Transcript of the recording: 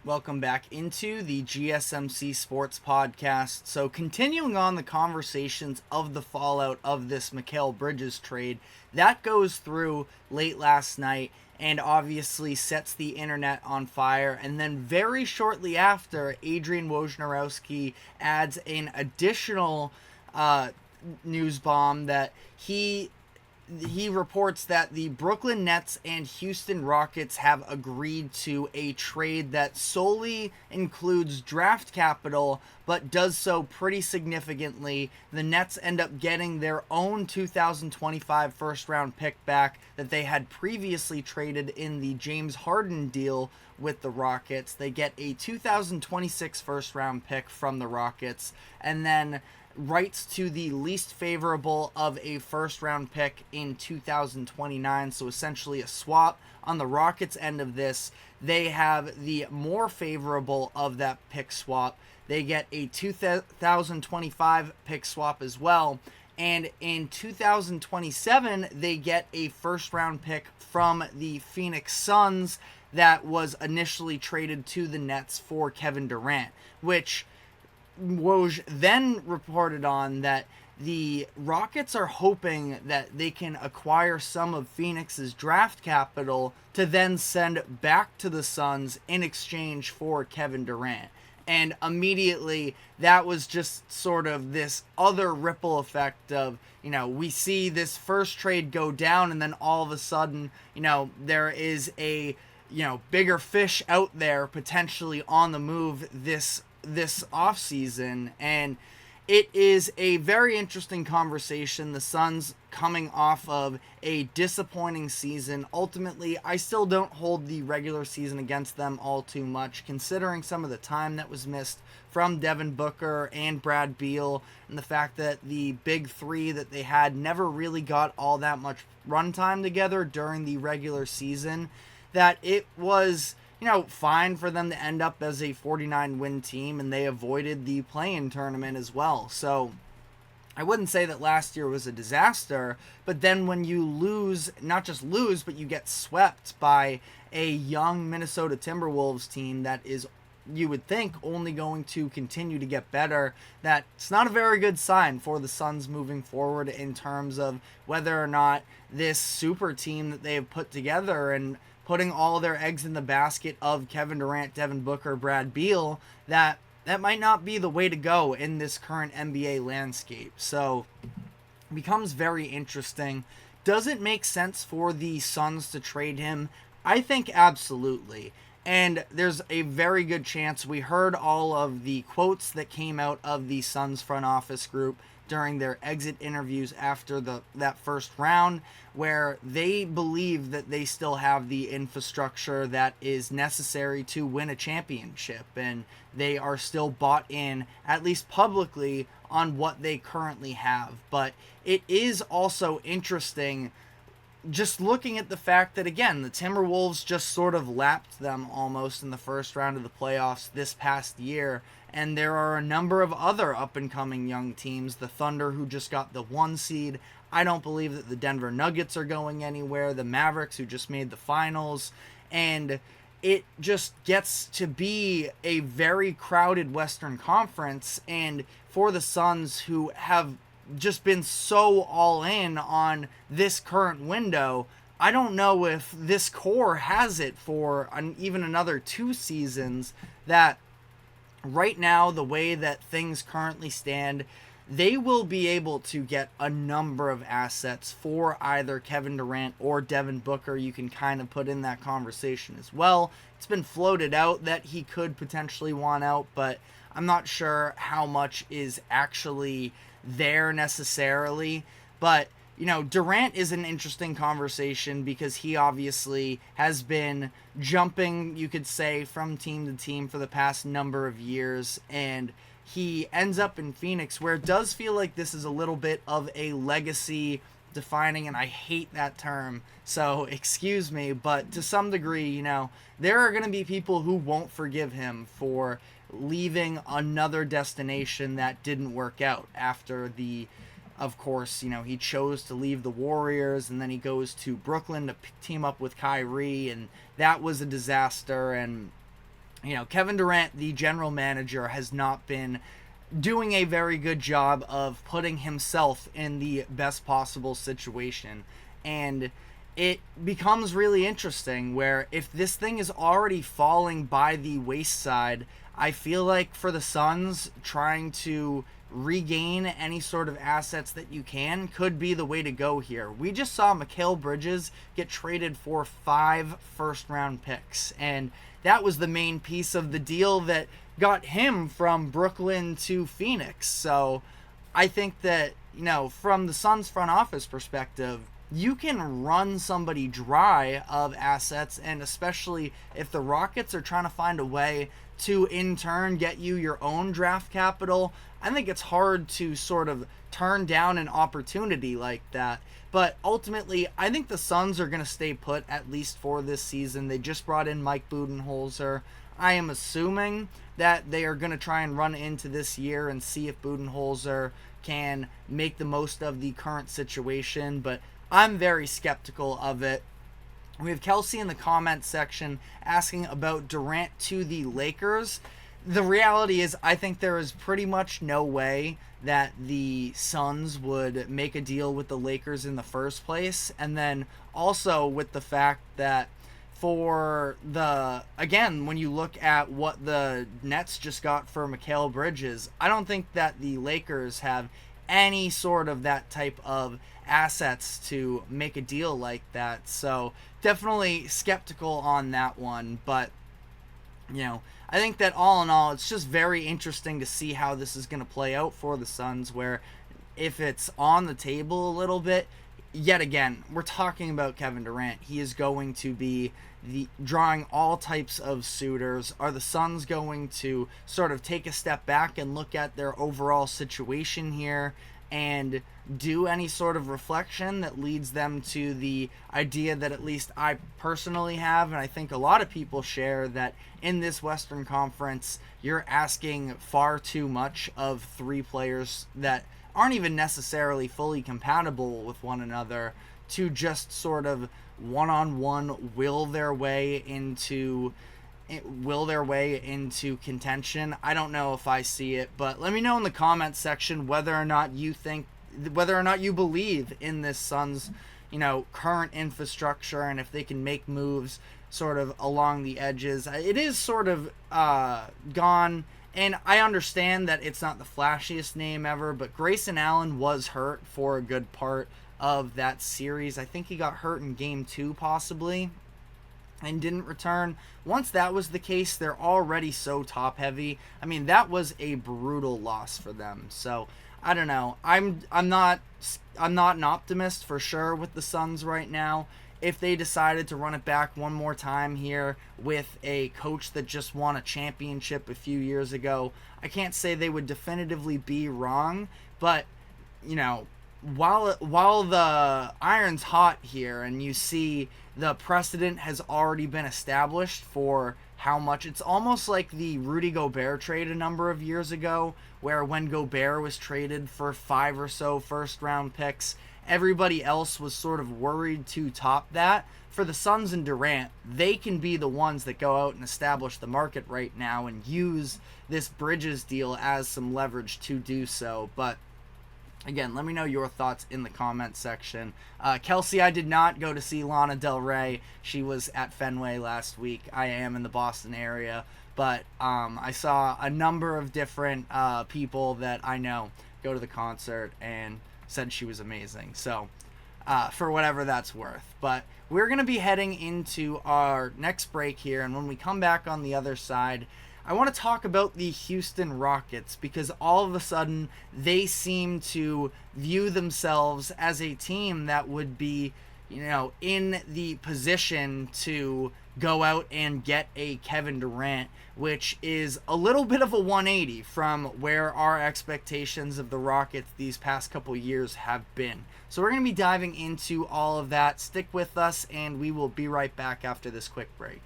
Welcome back into the GSMC Sports Podcast. So continuing on the conversations of the fallout of this Mikal Bridges trade, that goes through late last night and obviously sets the internet on fire. And then very shortly after, Adrian Wojnarowski adds an additional news bomb that he reports that the Brooklyn Nets and Houston Rockets have agreed to a trade that solely includes draft capital, but does so pretty significantly. The Nets end up getting their own 2025 first-round pick back that they had previously traded in the James Harden deal with the Rockets. They get a 2026 first-round pick from the Rockets, and then rights to the least favorable of a first-round pick in 2029, so essentially a swap. On the Rockets' end of this, they have the more favorable of that pick swap. They get a 2025 pick swap as well, and in 2027, they get a first-round pick from the Phoenix Suns that was initially traded to the Nets for Kevin Durant, which Woj then reported on that the Rockets are hoping that they can acquire some of Phoenix's draft capital to then send back to the Suns in exchange for Kevin Durant. And immediately, that was just sort of this other ripple effect of, we see this first trade go down, and then all of a sudden, there is a, bigger fish out there potentially on the move this offseason, and it is a very interesting conversation. The Suns coming off of a disappointing season. Ultimately, I still don't hold the regular season against them all too much, considering some of the time that was missed from Devin Booker and Brad Beal, and the fact that the big three that they had never really got all that much runtime together during the regular season, that it was fine for them to end up as a 49-win team, and they avoided the play-in tournament as well. So I wouldn't say that last year was a disaster, but then when you lose, not just lose, but you get swept by a young Minnesota Timberwolves team that is, you would think, only going to continue to get better, that's not a very good sign for the Suns moving forward in terms of whether or not this super team that they have put together and putting all their eggs in the basket of Kevin Durant, Devin Booker, Brad Beal, that might not be the way to go in this current NBA landscape. So it becomes very interesting. Does it make sense for the Suns to trade him? I think absolutely. And there's a very good chance. We heard all of the quotes that came out of the Suns front office group during their exit interviews after that first round, where they believe that they still have the infrastructure that is necessary to win a championship, and they are still bought in, at least publicly, on what they currently have. But it is also interesting just looking at the fact that, again, the Timberwolves just sort of lapped them almost in the first round of the playoffs this past year. And there are a number of other up-and-coming young teams. The Thunder, who just got the 1 seed. I don't believe that the Denver Nuggets are going anywhere. The Mavericks, who just made the finals. And it just gets to be a very crowded Western Conference. And for the Suns, who have just been so all in on this current window, I don't know if this core has it for even another 2 seasons. That right now, the way that things currently stand, they will be able to get a number of assets for either Kevin Durant or Devin Booker. You can kind of put in that conversation as well. It's been floated out that he could potentially want out, but I'm not sure how much is actually there necessarily. But Durant is an interesting conversation because he obviously has been jumping, you could say, from team to team for the past number of years, and he ends up in Phoenix, where it does feel like this is a little bit of a legacy defining, and I hate that term, so excuse me, but to some degree, there are going to be people who won't forgive him for leaving another destination that didn't work out after of course, he chose to leave the Warriors, and then he goes to Brooklyn to team up with Kyrie, and that was a disaster. And Kevin Durant, the general manager, has not been doing a very good job of putting himself in the best possible situation. And it becomes really interesting where if this thing is already falling by the wayside, I feel like for the Suns, trying to regain any sort of assets that you can could be the way to go here. We just saw Mikal Bridges get traded for 5 first-round picks, and that was the main piece of the deal that got him from Brooklyn to Phoenix. So I think that, from the Suns front office perspective, you can run somebody dry of assets, and especially if the Rockets are trying to find a way to in turn get you your own draft capital, I think it's hard to sort of turn down an opportunity like that. But ultimately, I think the Suns are going to stay put at least for this season. They just brought in Mike Budenholzer. I am assuming that they are going to try and run into this year and see if Budenholzer can make the most of the current situation, but I'm very skeptical of it. We have Kelsey in the comments section asking about Durant to the Lakers. The reality is, I think there is pretty much no way that the Suns would make a deal with the Lakers in the first place. And then also with the fact that when you look at what the Nets just got for Mikal Bridges, I don't think that the Lakers have any sort of that type of assets to make a deal like that. So definitely skeptical on that one. But, I think that all in all, it's just very interesting to see how this is going to play out for the Suns, where if it's on the table a little bit, yet again, we're talking about Kevin Durant. He is going to be drawing all types of suitors. Are the Suns going to sort of take a step back and look at their overall situation here and do any sort of reflection that leads them to the idea that at least I personally have, and I think a lot of people share, that in this Western Conference, you're asking far too much of 3 players that aren't even necessarily fully compatible with one another to just sort of one-on-one will their way into contention. I don't know if I see it, but let me know in the comments section whether or not you believe in this Suns, current infrastructure, and if they can make moves sort of along the edges. It is sort of gone, and I understand that it's not the flashiest name ever, but Grayson Allen was hurt for a good part of that series. I think he got hurt in game 2 possibly and didn't return. Once that was the case, they're already so top heavy. I mean, that was a brutal loss for them. So I don't know. I'm not an optimist for sure with the Suns right now. If they decided to run it back one more time here with a coach that just won a championship a few years ago, I can't say they would definitively be wrong, but while the iron's hot here and you see the precedent has already been established for how much, it's almost like the Rudy Gobert trade a number of years ago, where when Gobert was traded for 5 or so first round picks, everybody else was sort of worried to top that. For the Suns and Durant, they can be the ones that go out and establish the market right now and use this Bridges deal as some leverage to do so. But again, let me know your thoughts in the comments section. Kelsey, I did not go to see Lana Del Rey. She was at Fenway last week. I am in the Boston area. But I saw a number of different people that I know go to the concert and said she was amazing. So for whatever that's worth. But we're going to be heading into our next break here. And when we come back on the other side, I want to talk about the Houston Rockets, because all of a sudden they seem to view themselves as a team that would be, in the position to go out and get a Kevin Durant, which is a little bit of a 180 from where our expectations of the Rockets these past couple years have been. So we're going to be diving into all of that. Stick with us, and we will be right back after this quick break.